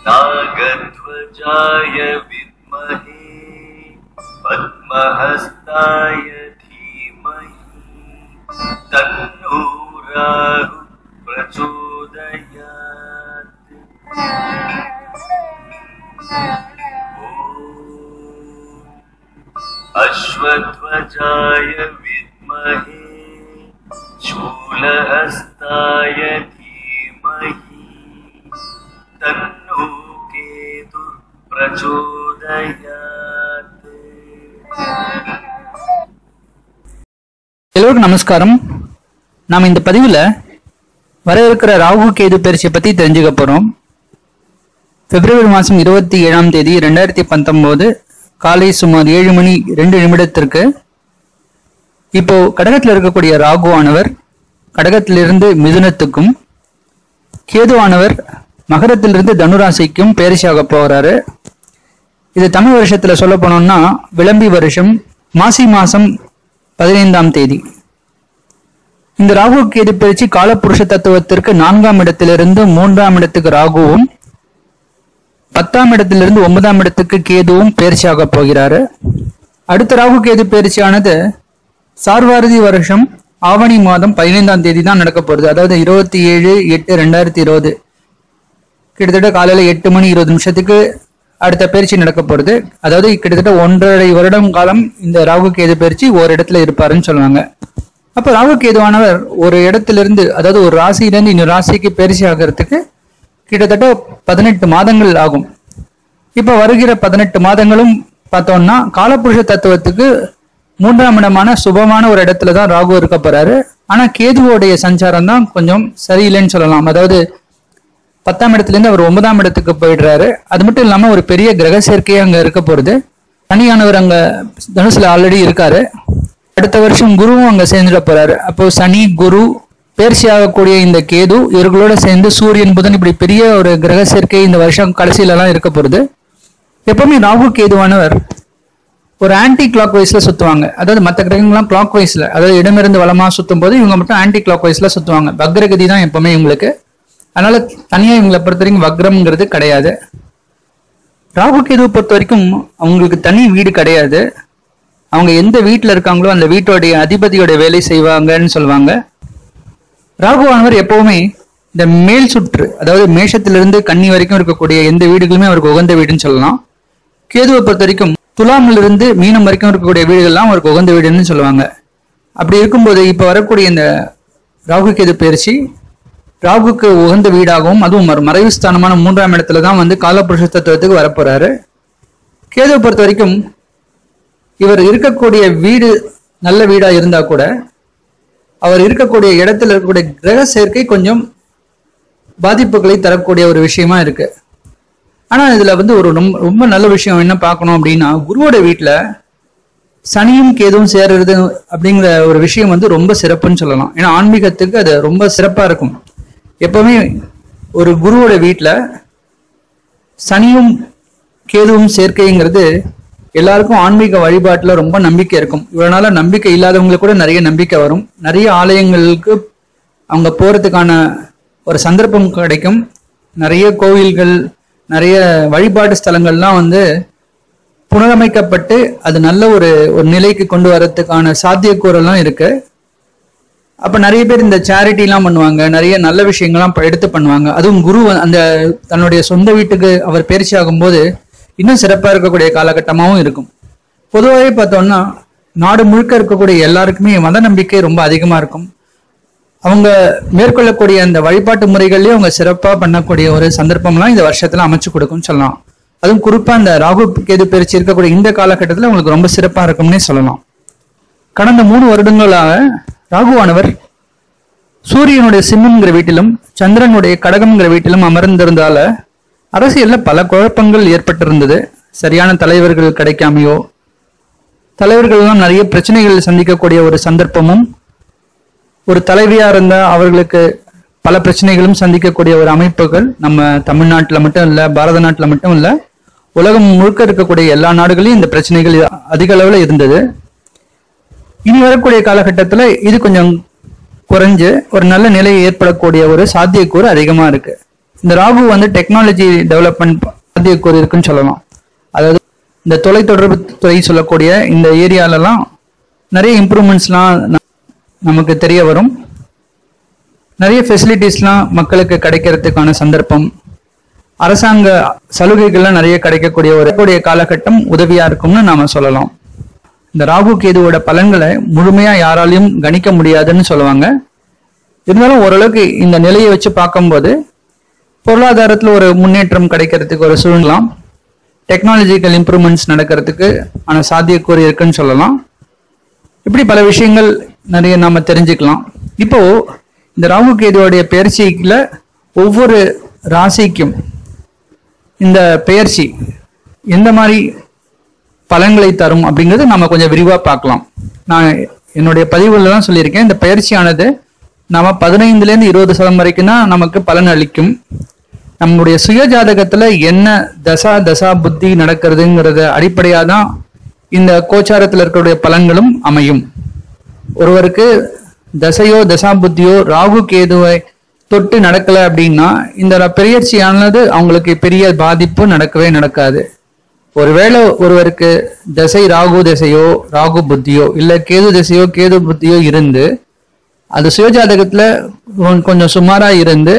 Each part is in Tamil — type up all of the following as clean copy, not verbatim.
नागध्वजाय विद्महे पद्महस्ताय धीमहि तन्नो राहुः प्रचोदयात्। अश्वध्वजाय विद्महे शूलहस्ताय धीमहि तन्नो केतुः प्रचोदयात्। எல்லோருக்கும் நமஸ்காரம். நாம் இந்த பதிவில் வர இருக்கிற ராகு கேது பயிற்சியை பற்றி தெரிஞ்சுக்க போகிறோம். பிப்ரவரி மாதம் 27ஆம் தேதி 2019 காலை சுமார் 7:02 இப்போ கடகத்தில் இருக்கக்கூடிய ராகு ஆனவர் கடகத்திலிருந்து மிதுனத்துக்கும், கேதுவானவர் மகரத்திலிருந்து தனுராசிக்கும் பயிற்சியாக போகிறாரு. இது தமிழ் வருஷத்துல சொல்ல போனோம்னா விளம்பி வருஷம் மாசி மாசம் 15ஆம் தேதி. இந்த ராகு கேது பயிற்சி காலப்புருஷ தத்துவத்திற்கு 4ஆம் இடத்திலிருந்து 3ஆம் இடத்துக்கு ராகுவும், 10ஆம் இடத்திலிருந்து 9ஆம் இடத்துக்கு கேதுவும் பயிற்சியாக போகிறாரு. அடுத்த ராகு கேது பயிற்சியானது சார்வாரதி வருஷம் ஆவணி மாதம் 15ஆம் தேதி தான் நடக்க போகுது. அதாவது 27/8/2020 கிட்டத்தட்ட காலையில 8:20 அடுத்த பயிற்சி நடக்க போறது. அதாவது கிட்டத்தட்ட 1.5 வருடம் காலம் இந்த ராகு கேது பயிற்சி ஒரு இடத்துல இருப்பாருன்னு சொல்லுவாங்க. அப்ப ராகு கேதுவானவர் ஒரு இடத்திலிருந்து, அதாவது ஒரு ராசியிலிருந்து இன்னொரு ராசிக்கு பயிற்சி ஆகிறதுக்கு கிட்டத்தட்ட 18 மாதங்கள் ஆகும். இப்ப வருகிற 18 மாதங்களும் பார்த்தோம்னா காலப்புருஷ தத்துவத்துக்கு 3ஆம் இடமான சுபமான ஒரு இடத்துல தான் ராகு இருக்க போறாரு. ஆனா கேதுவோடைய சஞ்சாரம் தான் கொஞ்சம் சரியில்லைன்னு சொல்லலாம். அதாவது 10ஆம் இடத்துல இருந்து அவர் 9ஆம் இடத்துக்கு போயிடுறாரு. அது மட்டும் இல்லாம ஒரு பெரிய கிரக சேர்க்கையே அங்க இருக்க போறது. சனியானவர் அங்க தனுசுல ஆல்ரெடி இருக்காரு. அடுத்த வருஷம் குருவும் அங்க சேர்ந்துட போறாரு. அப்போ சனி குரு பயிற்சி ஆகக்கூடிய இந்த கேது இவர்களோட சேர்ந்து சூரியன் புதன் இப்படி பெரிய ஒரு கிரக சேர்க்கை இந்த வருஷம் கடைசியில எல்லாம் இருக்க போறது. எப்பவுமே ராகு கேதுவானவர் ஒரு ஆன்டி கிளாக் வைஸ்ல சுத்துவாங்க. அதாவது மற்ற கிரகங்கள்லாம் கிளாக் வைஸ்ல, அதாவது இடமிருந்து வளமா சுத்தும் போது இவங்க மட்டும் ஆன்டி கிளாக் வைஸ்ல சுத்துவாங்க. வக்ரகதி தான் எப்பவுமே இவங்களுக்கு. அதனால தனியா இவங்களை பொறுத்த வரைக்கும் வக்ரம்ங்கிறது கிடையாது. ராகு கேதுவை பொறுத்த வரைக்கும் அவங்களுக்கு தனி வீடு கிடையாது. அவங்க எந்த வீட்டுல இருக்காங்களோ அந்த வீட்டோடைய அதிபதியோட வேலை செய்வாங்கன்னு சொல்லுவாங்க. ராகுவானவர் எப்பவுமே இந்த மேல் சுற்று, அதாவது மேஷத்திலிருந்து கன்னி வரைக்கும் இருக்கக்கூடிய எந்த வீடுகளுமே அவருக்கு உகந்த வீடுன்னு சொல்லலாம். கேதுவை பொறுத்த வரைக்கும் துலாமிலிருந்து மீனம் வரைக்கும் இருக்கக்கூடிய வீடுகள்லாம் அவருக்கு உகந்த வீடுன்னு சொல்லுவாங்க. அப்படி இருக்கும்போது இப்ப வரக்கூடிய இந்த ராகு கேது பயிற்சி ராகுக்கு உகந்த வீடாகவும், அதுவும் மறைவு ஸ்தானமான 3ஆம் இடத்துல தான் வந்து காலப்புருஷ தத்துவத்துக்கு வரப்போறாரு. கேதுவை பொறுத்த வரைக்கும் இவர் இருக்கக்கூடிய வீடு நல்ல வீடா இருந்தா கூட அவர் இருக்கக்கூடிய இடத்துல இருக்கக்கூடிய கிரக சேர்க்கை கொஞ்சம் பாதிப்புகளை தரக்கூடிய ஒரு விஷயமா இருக்கு. ஆனா இதுல வந்து ஒரு ரொம்ப நல்ல விஷயம் என்ன பார்க்கணும் அப்படின்னா, குருவோட வீட்டுல சனியும் கேதுவும் சேர்றது அப்படிங்கிற ஒரு விஷயம் வந்து ரொம்ப சிறப்புன்னு சொல்லலாம். ஏன்னா ஆன்மீகத்துக்கு அது ரொம்ப சிறப்பா இருக்கும். எப்பவுமே ஒரு குருவோட வீட்டுல சனியும் கேதுவும் சேர்க்கைங்கிறது எல்லாருக்கும் ஆன்மீக வழிபாட்டுல ரொம்ப நம்பிக்கை இருக்கும். இவ்வளவு நாள நம்பிக்கை இல்லாதவங்களுக்கு கூட நிறைய நம்பிக்கை வரும். நிறைய ஆலயங்களுக்கு அவங்க போறதுக்கான ஒரு சந்தர்ப்பம் கிடைக்கும். நிறைய கோவில்கள், நிறைய வழிபாட்டு ஸ்தலங்கள்லாம் வந்து புனரமைக்கப்பட்டு அது நல்ல ஒரு நிலைக்கு கொண்டு வரதுக்கான சாத்தியக்கூறெல்லாம் இருக்கு. அப்ப நிறைய பேர் இந்த சேரிட்டி எல்லாம் பண்ணுவாங்க, நிறைய நல்ல விஷயங்கள்லாம் எடுத்து பண்ணுவாங்க. அதுவும் குரு அந்த தன்னுடைய சொந்த வீட்டுக்கு அவர் பயிற்சி ஆகும்போது இன்னும் சிறப்பா இருக்கக்கூடிய காலகட்டமாகவும் இருக்கும். பொதுவாகவே பார்த்தோம்னா நாடு முழுக்க இருக்கக்கூடிய எல்லாருக்குமே மத நம்பிக்கை ரொம்ப அதிகமா இருக்கும். அவங்க மேற்கொள்ளக்கூடிய அந்த வழிபாட்டு முறைகள்லயே அவங்க சிறப்பா பண்ணக்கூடிய ஒரு சந்தர்ப்பம்லாம் இந்த வருஷத்துல அமைச்சு கொடுக்கும்னு சொல்லலாம். அதுவும் குறிப்பா இந்த ராகு கேது பயிற்சி இருக்கக்கூடிய இந்த காலகட்டத்துல உங்களுக்கு ரொம்ப சிறப்பா இருக்கும்னே சொல்லலாம். கடந்த 3 வருடங்களாக ராகுவானவர் சூரியனுடைய சிம்மம்ங்கிற வீட்டிலும் சந்திரனுடைய கடகம்ங்கிற வீட்டிலும் அமர்ந்திருந்தால அரசியல்ல பல குழப்பங்கள் ஏற்பட்டிருந்தது. சரியான தலைவர்கள் கிடைக்காமையோ, தலைவர்கள்லாம் நிறைய பிரச்சனைகள் சந்திக்கக்கூடிய ஒரு சந்தர்ப்பமும், ஒரு தலைவியா இருந்தா அவர்களுக்கு பல பிரச்சனைகளும் சந்திக்கக்கூடிய ஒரு அமைப்புகள் நம்ம தமிழ்நாட்டுல மட்டும் இல்ல, பாரத நாட்டுல மட்டும் இல்ல, உலகம் முழுக்க இருக்கக்கூடிய எல்லா நாடுகளையும் இந்த பிரச்சனைகள் அதிக அளவுல இருந்தது. இனி வரக்கூடிய காலகட்டத்துல இது கொஞ்சம் குறைஞ்சு ஒரு நல்ல நிலை ஏற்படக்கூடிய ஒரு சாத்தியக்கூறு அதிகமா இருக்கு. இந்த ராகு வந்து டெக்னாலஜி டெவலப்மெண்ட் சாத்தியக்கூறு இருக்குன்னு சொல்லலாம். அதாவது இந்த தொலைத்தொடர்பு துறை சொல்லக்கூடிய இந்த ஏரியாலலாம் நிறைய இம்ப்ரூவ்மெண்ட்ஸ்லாம் நமக்கு தெரிய வரும். நிறைய ஃபெசிலிட்டிஸ்லாம் மக்களுக்கு கிடைக்கிறதுக்கான சந்தர்ப்பம், அரசாங்க சலுகைகள்லாம் நிறைய கிடைக்கக்கூடிய ஒரு காலகட்டம் உதவியா இருக்கும்னு நாம சொல்லலாம். இந்த ராகு கேதுவோட பலன்களை முழுமையா யாராலையும் கணிக்க முடியாதுன்னு சொல்லுவாங்க. இருந்தாலும் ஓரளவுக்கு இந்த நிலையை வச்சு பார்க்கும்போது பொருளாதாரத்துல ஒரு முன்னேற்றம் கிடைக்கிறதுக்கு ஒரு சூழ்நிலாம், டெக்னாலஜிக்கல் இம்ப்ரூவ்மெண்ட்ஸ் நடக்கிறதுக்கு ஆன சாத்தியக்கூறு இருக்குன்னு சொல்லலாம். இப்படி பல விஷயங்கள் நிறைய நாம தெரிஞ்சுக்கலாம். இப்போ இந்த ராகு கேதுவோடைய பெயர்ச்சியில ஒவ்வொரு ராசிக்கும் இந்த பெயர்ச்சி எந்த மாதிரி பலன்களை தரும் அப்படிங்கிறது நம்ம கொஞ்சம் விரிவா பார்க்கலாம். நான் என்னுடைய பதிவுல தான் சொல்லியிருக்கேன், இந்த பயிற்சியானது நம்ம 15 to 20% வரைக்கும் தான் நமக்கு பலன் அளிக்கும். நம்மளுடைய சுய ஜாதகத்துல என்ன தசா புத்தி நடக்கிறதுங்கிறத அடிப்படையாக தான் இந்த கோச்சாரத்தில் இருக்கக்கூடிய பலன்களும் அமையும். ஒருவருக்கு தசையோ தசா புத்தியோ ராகு கேதுவை தொட்டு நடக்கல அப்படின்னா இந்த பெயர்ச்சியானது அவங்களுக்கு பெரிய பாதிப்பு நடக்கவே நடக்காது. ஒருவேளை ஒருவருக்கு தசை ராகு தசையோ ராகு புத்தியோ இல்ல கேது தசையோ கேது புத்தியோ இருந்து அது சுயஜாதகத்துல கொஞ்சம் சுமாரா இருந்து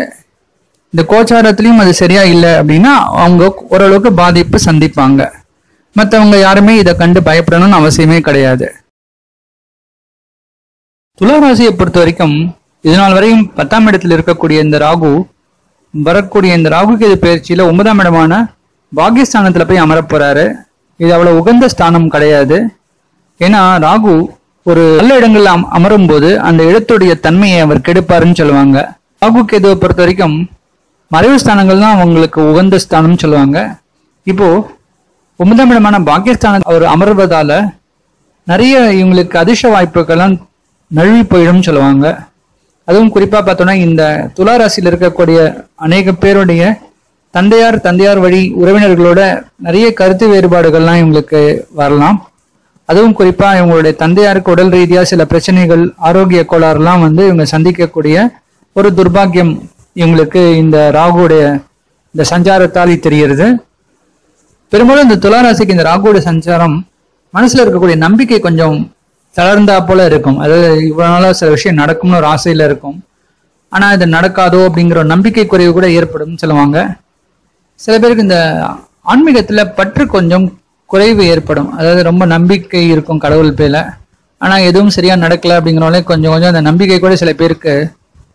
இந்த கோச்சாரத்திலையும் அது சரியா இல்லை அப்படின்னா அவங்க ஓரளவுக்கு பாதிப்பு சந்திப்பாங்க. மற்றவங்க யாருமே இதை கண்டு பயப்படணும்னு அவசியமே கிடையாது. துளாராசியை பொறுத்த வரைக்கும் இதனால் வரையும் 10ஆம் இடத்தில் இருக்கக்கூடிய இந்த ராகு வரக்கூடிய இந்த ராகு கேது பயிற்சியில 9ஆம் இடமான பாகியஸ்தானத்துல போய் அமர போறாரு. இது அவ்வளவு உகந்த ஸ்தானம் கிடையாது. ஏன்னா ராகு ஒரு நல்ல இடங்கள்ல அமரும் போது அந்த இடத்துடைய தன்மையை அவர் கெடுப்பாருன்னு சொல்லுவாங்க. ராகு கேதுவை பொறுத்த வரைக்கும் மறைவு ஸ்தானங்கள் தான் அவங்களுக்கு உகந்த ஸ்தானம்னு சொல்லுவாங்க. இப்போ 9ஆம் இடமான பாகியஸ்தானம் அவர் அமர்வதால நிறைய இவங்களுக்கு அதிர்ஷ்ட வாய்ப்புகள்லாம் நழுவி போயிடும் சொல்லுவாங்க. அதுவும் குறிப்பா பார்த்தோம்னா இந்த துளாராசியில் இருக்கக்கூடிய அநேக பேருடைய தந்தையார் வழி உறவினர்களோட நிறைய கருத்து வேறுபாடுகள்லாம் இவங்களுக்கு வரலாம். அதுவும் குறிப்பா இவங்களுடைய தந்தையாருக்கு உடல் ரீதியா சில பிரச்சனைகள், ஆரோக்கிய கோளாறுலாம் இவங்க சந்திக்கக்கூடிய ஒரு துர்பாக்கியம் இவங்களுக்கு இந்த ராகுடைய இந்த சஞ்சாரத்தால் தெரிகிறது. பெரும்பாலும் இந்த துளாராசிக்கு இந்த ராகுடைய சஞ்சாரம் மனசுல இருக்கக்கூடிய நம்பிக்கை கொஞ்சம் தளர்ந்தா போல இருக்கும். அதாவது இவ்வளவு நாளா சில விஷயம் நடக்கும்னு ஒரு ஆசையில இருக்கும், ஆனா இது நடக்காதோ அப்படிங்கிற ஒரு நம்பிக்கை குறைவு கூட ஏற்படும் சொல்லுவாங்க. சில பேருக்கு இந்த ஆன்மீகத்துல பற்று கொஞ்சம் குறைவு ஏற்படும். அதாவது ரொம்ப நம்பிக்கை இருக்கும் கடவுள் பேல, ஆனா எதுவும் சரியா நடக்கல அப்படிங்கிறவங்களே கொஞ்சம் அந்த நம்பிக்கை கூட சில பேருக்கு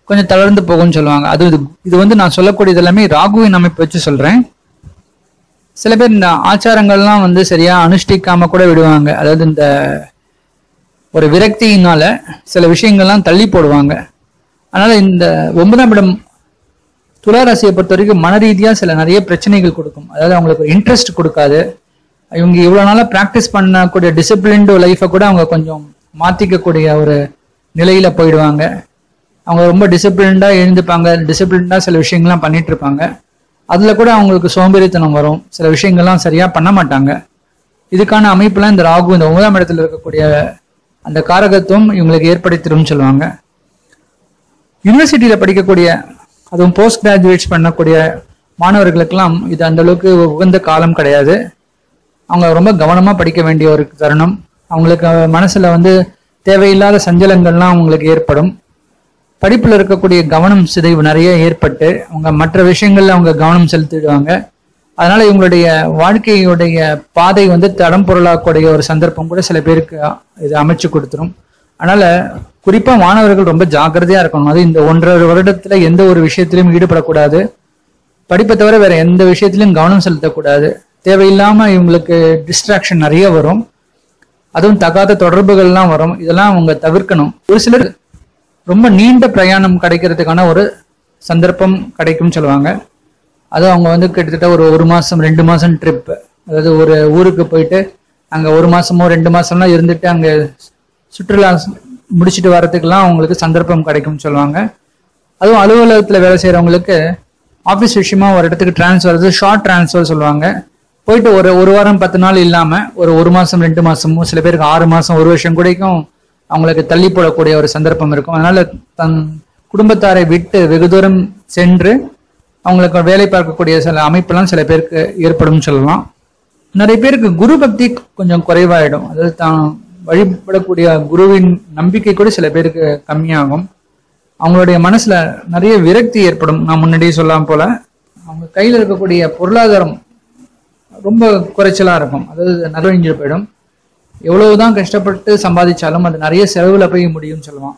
கொஞ்சம் தளர்ந்து போகும்னு சொல்லுவாங்க. அது இது நான் சொல்லக்கூடியது எல்லாமே ராகுவின் அமைப்பு வச்சு சொல்றேன். சில பேர் இந்த ஆச்சாரங்கள்லாம் சரியா அனுஷ்டிக்காம கூட விடுவாங்க. அதாவது இந்த ஒரு விரக்தியினால சில விஷயங்கள்லாம் தள்ளி போடுவாங்க. அதனால இந்த 9ஆம் இடம் துளாராசியை பொறுத்த வரைக்கும் மன ரீதியா சில நிறைய பிரச்சனைகள் கொடுக்கும். அதாவது அவங்களுக்கு ஒரு இன்ட்ரெஸ்ட் கொடுக்காது. இவங்க இவ்வளவு நாளா பிராக்டிஸ் பண்ணக்கூடிய டிசிப்ளின்டு லைஃபை கூட அவங்க கொஞ்சம் மாத்திக்கக்கூடிய ஒரு நிலையில போயிடுவாங்க. அவங்க ரொம்ப டிசிப்ளின்டா எழுந்துப்பாங்க, டிசிப்ளின்டா சில விஷயங்கள்லாம் பண்ணிட்டு இருப்பாங்க. அதுல கூட அவங்களுக்கு சோம்பேறித்தனம் வரும், சில விஷயங்கள்லாம் சரியா பண்ண மாட்டாங்க. இதுக்கான அமைப்புலாம் இந்த ராகு இந்த 9ஆம் இடத்துல இருக்கக்கூடிய அந்த காரகத்துவம் இவங்களுக்கு ஏற்படுத்திடும் சொல்லுவாங்க. யூனிவர்சிட்டியில படிக்கக்கூடிய அதுவும் போஸ்ட் கிராஜுவேட்ஸ் பண்ணக்கூடிய மாணவர்களுக்கெல்லாம் இது அந்த அளவுக்கு உகந்த காலம் கிடையாது. அவங்க ரொம்ப கவனமா படிக்க வேண்டிய ஒரு தருணம். அவங்களுக்கு மனசுல தேவையில்லாத சஞ்சலங்கள்லாம் அவங்களுக்கு ஏற்படும். படிப்புல இருக்கக்கூடிய கவனம் சிதைவு நிறைய ஏற்பட்டு அவங்க மற்ற விஷயங்கள்ல அவங்க கவனம் செலுத்திடுவாங்க. அதனால இவங்களுடைய வாழ்க்கையுடைய பாதை தடம் பொருளாக்கூடிய ஒரு சந்தர்ப்பம் கூட சில பேருக்கு இது அமைச்சு கொடுத்துரும். அதனால குறிப்பா மாணவர்கள் ரொம்ப ஜாக்கிரதையா இருக்கணும். அது இந்த 1.5 வருடத்துல எந்த ஒரு விஷயத்திலையும் ஈடுபடக்கூடாது. படிப்பை தவிர வேற எந்த விஷயத்திலையும் கவனம் செலுத்தக்கூடாது. தேவையில்லாம இவங்களுக்கு டிஸ்ட்ராக்ஷன் நிறைய வரும். அதுவும் தகாத தொடர்புகள்லாம் வரும். இதெல்லாம் அவங்க தவிர்க்கணும். ஒரு சிலர் ரொம்ப நீண்ட பிரயாணம் கிடைக்கிறதுக்கான ஒரு சந்தர்ப்பம் கிடைக்கும் சொல்லுவாங்க. அது அவங்க கிட்டத்தட்ட ஒரு 1 மாசம் 2 மாசம் ட்ரிப், அதாவது ஒரு ஊருக்கு போயிட்டு அங்க 1 மாசமோ 2 மாசம்லாம் இருந்துட்டு அங்க சுற்றுலா முடிச்சுட்டு வர்றதுக்கெல்லாம் அவங்களுக்கு சந்தர்ப்பம் கிடைக்கும்னு சொல்லுவாங்க. அதுவும் அலுவலகத்துல வேலை செய்யறவங்களுக்கு ஆஃபீஸ் விஷயமா ஒரு இடத்துக்கு டிரான்ஸ்ஃபர், ஷார்ட் டிரான்ஸ்ஃபர் சொல்லுவாங்க. போயிட்டு ஒரு வாரம் 10 நாள் இல்லாம ஒரு 1 மாசம் 2 மாசமோ சில பேருக்கு 6 மாசம் 1 வருஷம் கூடக்கும் அவங்களுக்கு தள்ளி போடக்கூடிய ஒரு சந்தர்ப்பம் இருக்கும். அதனால தன் குடும்பத்தாரை விட்டு வெகு தூரம் சென்று அவங்களுக்கு வேலை பார்க்கக்கூடிய சில அமைப்பெல்லாம் சில பேருக்கு ஏற்படும் சொல்லலாம். நிறைய பேருக்கு குரு பக்தி கொஞ்சம் குறைவாயிடும். அதாவது தான் வழிபடக்கூடிய குருவின் நம்பிக்கை கூட சில பேருக்கு கம்மியாகும். அவங்களுடைய மனசுல நிறைய விரக்தி ஏற்படும். நான் முன்னாடியே சொல்லாம போல அவங்க கையில இருக்கக்கூடிய பொருளாதாரம் ரொம்ப குறைச்சலா இருக்கும். அதாவது நிறைவடைஞ்சு போயிடும். எவ்வளவுதான் கஷ்டப்பட்டு சம்பாதிச்சாலும் அது நிறைய செலவுல போய் முடியும் சொல்லுவான்.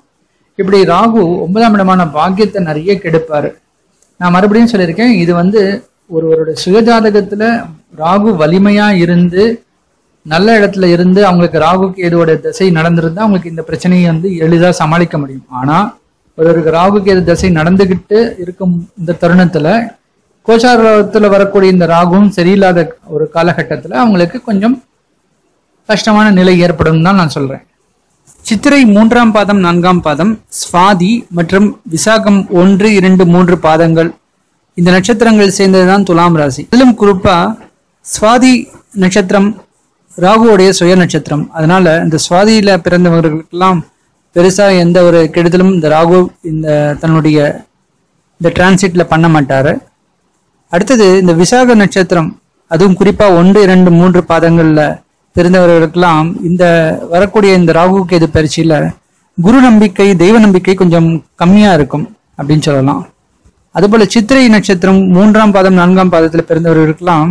இப்படி ராகு 9ஆம் இடமான பாக்கியத்தை நிறைய கெடுப்பாரு. நான் மறுபடியும் சொல்லியிருக்கேன், இது ஒருவருடைய சுயஜாதகத்துல ராகு வலிமையா இருந்து நல்ல இடத்துல இருந்து அவங்களுக்கு ராகு கேதுவோட திசை நடந்திருந்தா அவங்களுக்கு இந்த பிரச்சனையை எளிதா சமாளிக்க முடியும். ஆனா ஒருவருக்கு ராகு கேது திசை நடந்துகிட்டு இருக்கும் இந்த தருணத்துல கோச்சாரத்துல வரக்கூடிய இந்த ராகுவும் சரியில்லாத ஒரு காலகட்டத்துல அவங்களுக்கு கொஞ்சம் கஷ்டமான நிலை ஏற்படும் தான் நான் சொல்றேன். சித்திரை 3ஆம் பாதம் 4ஆம் பாதம், ஸ்வாதி மற்றும் விசாகம் 1, 2, 3 பாதங்கள் இந்த நட்சத்திரங்கள் சேர்ந்ததுதான் துலாம் ராசி. இதிலும் குறிப்பா ஸ்வாதி நட்சத்திரம் ராகுவோடைய சுய நட்சத்திரம். அதனால இந்த சுவாதியில பிறந்தவர்களுக்கெல்லாம் பெருசா எந்த ஒரு கெடுதலும் இந்த ராகு தன்னுடைய இந்த டிரான்சிட்ல பண்ண மாட்டாரு. அடுத்தது இந்த விசாக நட்சத்திரம், அதுவும் குறிப்பா 1, 2, 3 பாதங்கள்ல பிறந்தவர்களுக்கெல்லாம் இந்த வரக்கூடிய இந்த ராகு கேது பயிற்சியில குரு நம்பிக்கை தெய்வ நம்பிக்கை கொஞ்சம் கம்மியா இருக்கும் அப்படின்னு சொல்லலாம். அதுபோல சித்திரை நட்சத்திரம் 3ஆம் பாதம் 4ஆம் பாதத்துல பிறந்தவர்களுக்கெல்லாம்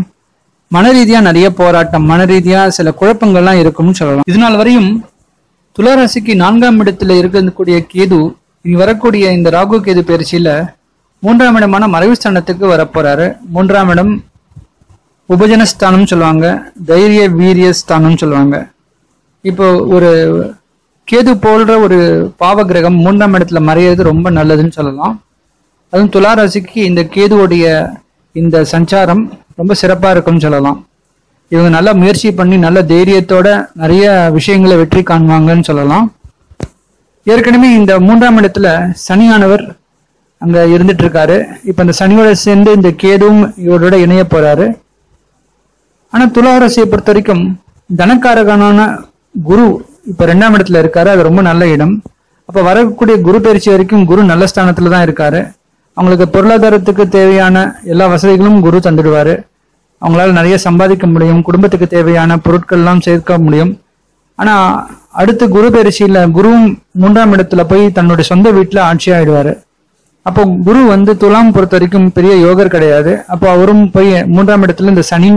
மன ரீதியா நிறைய போராட்டம், மன ரீதியா சில குழப்பங்கள்லாம் இருக்கும்னு சொல்லலாம். இதனால் வரையும் துளாராசிக்கு 4ஆம் இடத்துல இருக்கக்கூடிய கேது இனி வரக்கூடிய இந்த ராகு கேது பயிற்சியில 3ஆம் இடமான மறைவு ஸ்தானத்துக்கு வரப்போறாரு. 3ஆம் இடம் உபஜனஸ்தானம் சொல்லுவாங்க, தைரிய வீரிய ஸ்தானம் சொல்லுவாங்க. இப்போ ஒரு கேது போன்ற ஒரு பாவ கிரகம் 3ஆம் இடத்துல மறையிறது ரொம்ப நல்லதுன்னு சொல்லலாம். அதுவும் துளாராசிக்கு இந்த கேதுவோடைய இந்த சஞ்சாரம் ரொம்ப சிறப்பா இருக்கும்னு சொல்லலாம். இவங்க நல்ல முயற்சி பண்ணி நல்ல தைரியத்தோட நிறைய விஷயங்களை வெற்றி காணுவாங்கன்னு சொல்லலாம். ஏற்கனவே இந்த 3ஆம் இடத்துல சனியானவர் அங்க இருந்துட்டு இருக்காரு. இப்ப இந்த சனியோட சேர்ந்து இந்த கேதுவும் இவரோட இணைய போறாரு. ஆனா துளாராசியை பொறுத்த வரைக்கும் தனக்காரகனான குரு இப்ப 2ஆம் இடத்துல இருக்காரு. அது ரொம்ப நல்ல இடம். அப்ப வரக்கூடிய குரு பயிற்சி வரைக்கும் குரு நல்ல ஸ்தானத்துலதான் இருக்காரு. அவங்களுக்கு பொருளாதாரத்துக்கு தேவையான எல்லா வசதிகளும் குரு தந்துடுவாரு. அவங்களால நிறைய சம்பாதிக்க முடியும், குடும்பத்துக்கு தேவையான பொருட்கள் எல்லாம் சேர்க்க முடியும். ஆனா அடுத்து குரு பயிற்சியில குருவும் 3ஆம் இடத்துல போய் தன்னுடைய சொந்த வீட்டுல ஆட்சி ஆயிடுவாரு. அப்போ குரு துலாம் பொறுத்த வரைக்கும் பெரிய யோகர் கிடையாது. அப்போ அவரும் போய் 3ஆம் இடத்துல இந்த சனி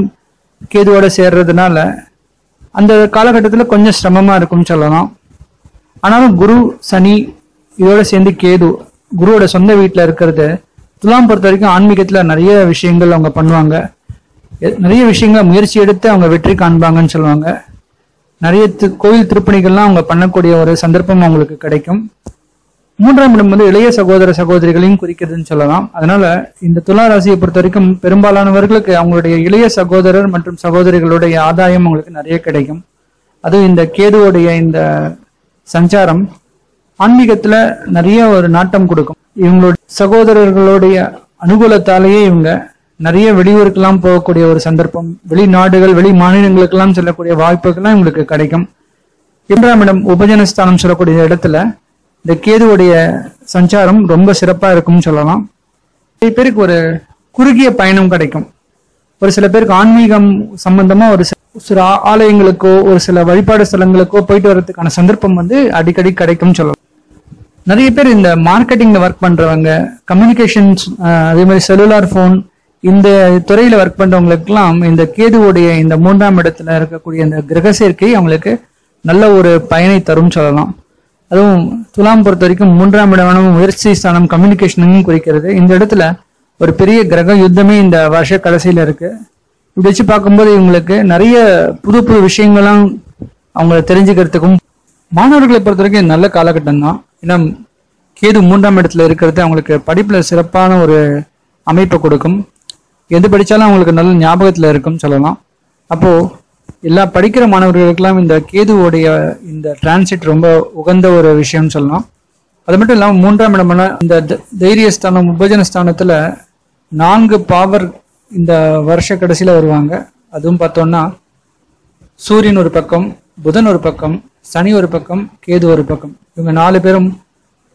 கேதுவோட சேர்றதுனால அந்த காலகட்டத்துல கொஞ்சம் சிரமமா இருக்கும்னு சொல்லலாம். ஆனாலும் குரு சனி இதோட சேர்ந்து கேது குருவோட சொந்த வீட்டுல இருக்கிறது துலாம் பொறுத்த வரைக்கும் ஆன்மீகத்துல நிறைய விஷயங்கள் அவங்க பண்ணுவாங்க. நிறைய விஷயங்களை முயற்சி எடுத்து அவங்க வெற்றி காண்பாங்கன்னு சொல்லுவாங்க. நிறைய கோயில் திருப்பணிகள்லாம் அவங்க பண்ணக்கூடிய ஒரு சந்தர்ப்பம் அவங்களுக்கு கிடைக்கும். 3ஆம் இடம் இளைய சகோதர சகோதரிகளையும் குறிக்கிறதுன்னு சொல்லலாம். அதனால இந்த துலா ராசியை பொறுத்த வரைக்கும் பெரும்பாலானவர்களுக்கு அவங்களுடைய இளைய சகோதரர் மற்றும் சகோதரிகளுடைய ஆதாயம் அவங்களுக்கு நிறைய கிடைக்கும். அதுவும் இந்த கேதுவோடைய இந்த சஞ்சாரம் ஆன்மீகத்துல நிறைய ஒரு நாட்டம் கொடுக்கும். இவங்களுடைய சகோதரர்களுடைய அனுகூலத்தாலேயே இவங்க நிறைய வெளியூருக்கெல்லாம் போகக்கூடிய ஒரு சந்தர்ப்பம், வெளிநாடுகள் வெளி மாநிலங்களுக்கெல்லாம் செல்லக்கூடிய வாய்ப்புகள்லாம் இவங்களுக்கு கிடைக்கும். 2ஆம் இடம் உபஜனஸ்தானம் சொல்லக்கூடிய இடத்துல இந்த கேதுவுடைய சஞ்சாரம் ரொம்ப சிறப்பா இருக்கும்னு சொல்லலாம். நிறைய பேருக்கு ஒரு குறுகிய பயணம் கிடைக்கும். ஒரு சில பேருக்கு ஆன்மீகம் சம்பந்தமா ஒரு சில ஆலயங்களுக்கோ ஒரு சில வழிபாடு ஸ்தலங்களுக்கோ போயிட்டு வர்றதுக்கான சந்தர்ப்பம் அடிக்கடி கிடைக்கும்னு சொல்லலாம். நிறைய பேர் இந்த மார்க்கெட்டிங்ல ஒர்க் பண்றவங்க, கம்யூனிகேஷன்ஸ், அதே மாதிரி செல்லுலார் போன் இந்த துறையில ஒர்க் பண்றவங்களுக்கெல்லாம் இந்த கேதுவுடைய இந்த 3ஆம் இடத்துல இருக்கக்கூடிய இந்த கிரக சேர்க்கை அவங்களுக்கு நல்ல ஒரு பயனை தரும் சொல்லலாம். அதுவும் துலாம் பொறுத்த வரைக்கும் 3ஆம் இடமான முயற்சி ஸ்தானம் கம்யூனிகேஷனும் குறிக்கிறது. இந்த இடத்துல ஒரு பெரிய கிரக யுத்தமே இந்த வருஷ கடைசியில இருக்கு. இப்படி வச்சு பார்க்கும்போது இவங்களுக்கு நிறைய புது புது விஷயங்கள்லாம் அவங்கள தெரிஞ்சுக்கிறதுக்கும், மாணவர்களை பொறுத்த வரைக்கும் நல்ல காலகட்டம் தான். ஏன்னா கேது 3ஆம் இடத்துல இருக்கிறது அவங்களுக்கு படிப்புல சிறப்பான ஒரு அமைப்பை கொடுக்கும். எது படிச்சாலும் அவங்களுக்கு நல்ல ஞாபகத்துல இருக்கும்னு சொல்லலாம். அப்போ எல்லா படிக்கிற மாணவர்களுக்கெல்லாம் இந்த கேதுவோடைய இந்த டிரான்சிட் ரொம்ப உகந்த ஒரு விஷயம்னு சொல்லலாம். அது மட்டும் இல்லாமல் 3ஆம் இடமான இந்த தைரியஸ்தானம் உபஜனஸ்தானத்துல 4 பாவர் இந்த வருஷ கடைசியில வருவாங்க. அதுவும் பார்த்தோம்னா சூரியன் ஒரு பக்கம், புதன் ஒரு பக்கம், சனி ஒரு பக்கம், கேது ஒரு பக்கம். இவங்க 4 பேரும்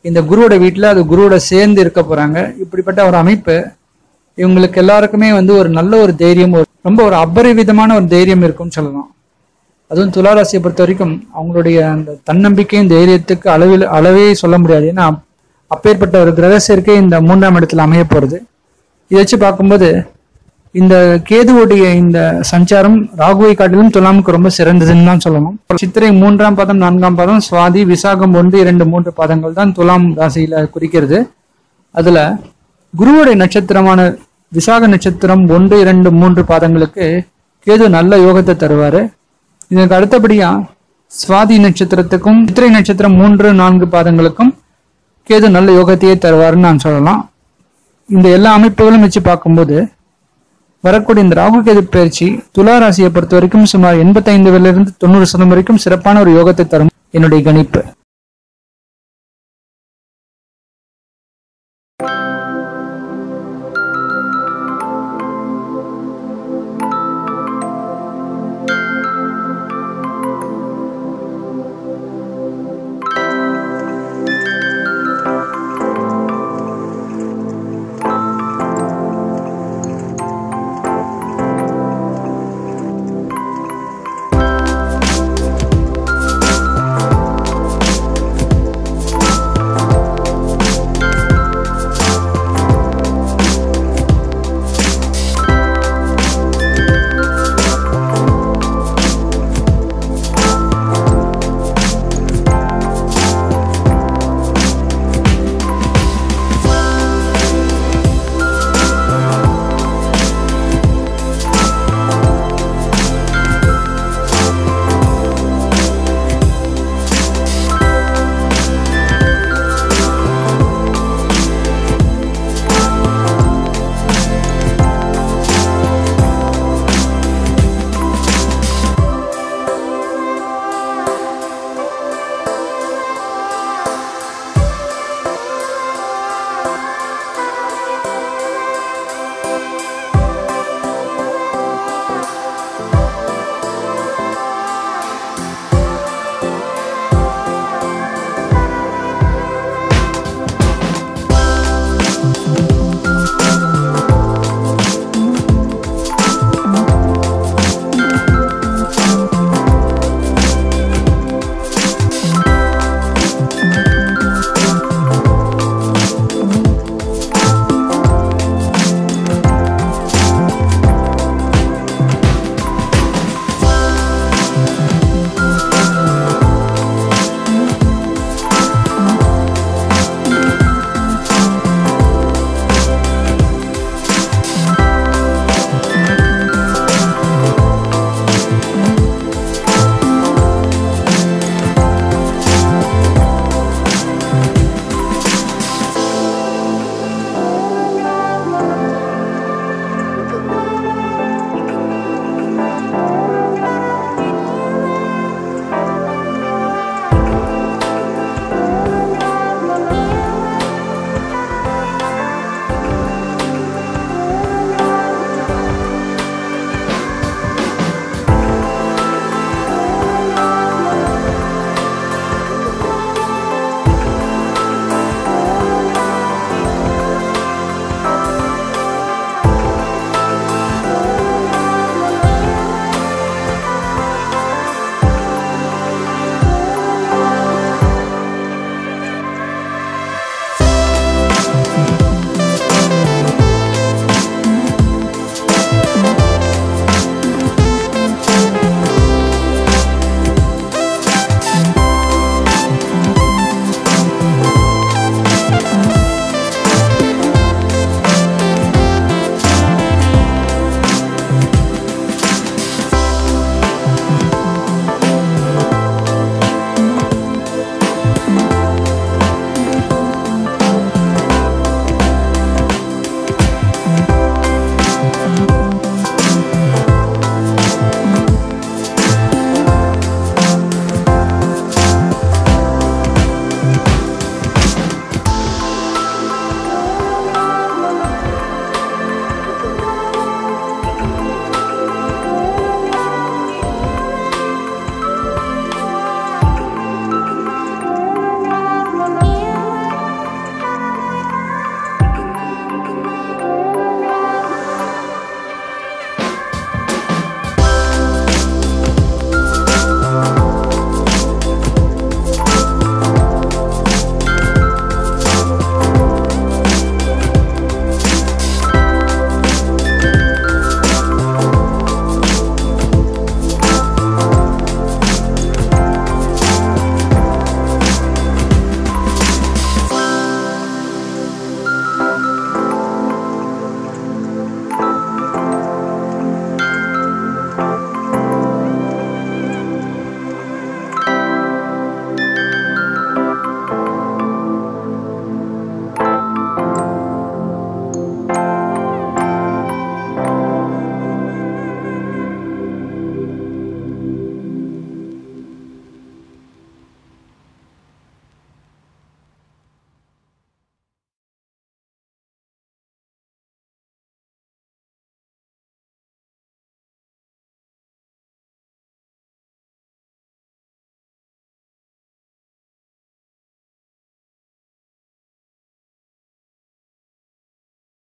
இந்த குருவோட வீட்டுல அது குருவோட சேர்ந்து இருக்க போறாங்க. இப்படிப்பட்ட ஒரு அமைப்பு இவங்களுக்கு எல்லாருக்குமே ஒரு நல்ல ஒரு தைரியம், ரொம்ப ஒரு அபரிவிதமான ஒரு தைரியம் இருக்கும்னு சொல்லலாம். அதுவும் துளாராசியை பொறுத்த வரைக்கும் அவங்களுடைய அந்த தன்னம்பிக்கையும் தைரியத்துக்கு அளவே சொல்ல முடியாது. ஏன்னா அப்பேற்பட்ட ஒரு கிரக சேர்க்கை இந்த 3ஆம் இடத்துல அமைய போறது. இதை வச்சு பார்க்கும்போது இந்த கேதுவுடைய இந்த சஞ்சாரம் ராகுவை காட்டிலும் துலாமுக்கு ரொம்ப சிறந்ததுன்னு தான் சொல்லணும். சித்திரை 3ஆம் பாதம் 4ஆம் பாதம், சுவாதி விசாகம் 1, 2, 3 பாதங்கள் தான் துலாம் ராசியில குறிக்கிறது. அதுல குருவுடைய நட்சத்திரமான விசாக நட்சத்திரம் 1, 2, 3 பாதங்களுக்கு கேது நல்ல யோகத்தை தருவாரு. இதற்கு அடுத்தபடியா சுவாதி நட்சத்திரத்துக்கும் சித்திரை நட்சத்திரம் 3, 4 பாதங்களுக்கும் கேது நல்ல யோகத்தையே தருவாருன்னு நான் சொல்லலாம். இந்த எல்லா அமைப்புகளும் வச்சு பார்க்கும்போது வரக்கூடிய இந்த ராகு கேது பயிற்சி துலா ராசியை பொறுத்த வரைக்கும் சுமார் 85% 90% வரைக்கும் சிறப்பான ஒரு யோகத்தை தரும் என்னுடைய கணிப்பு.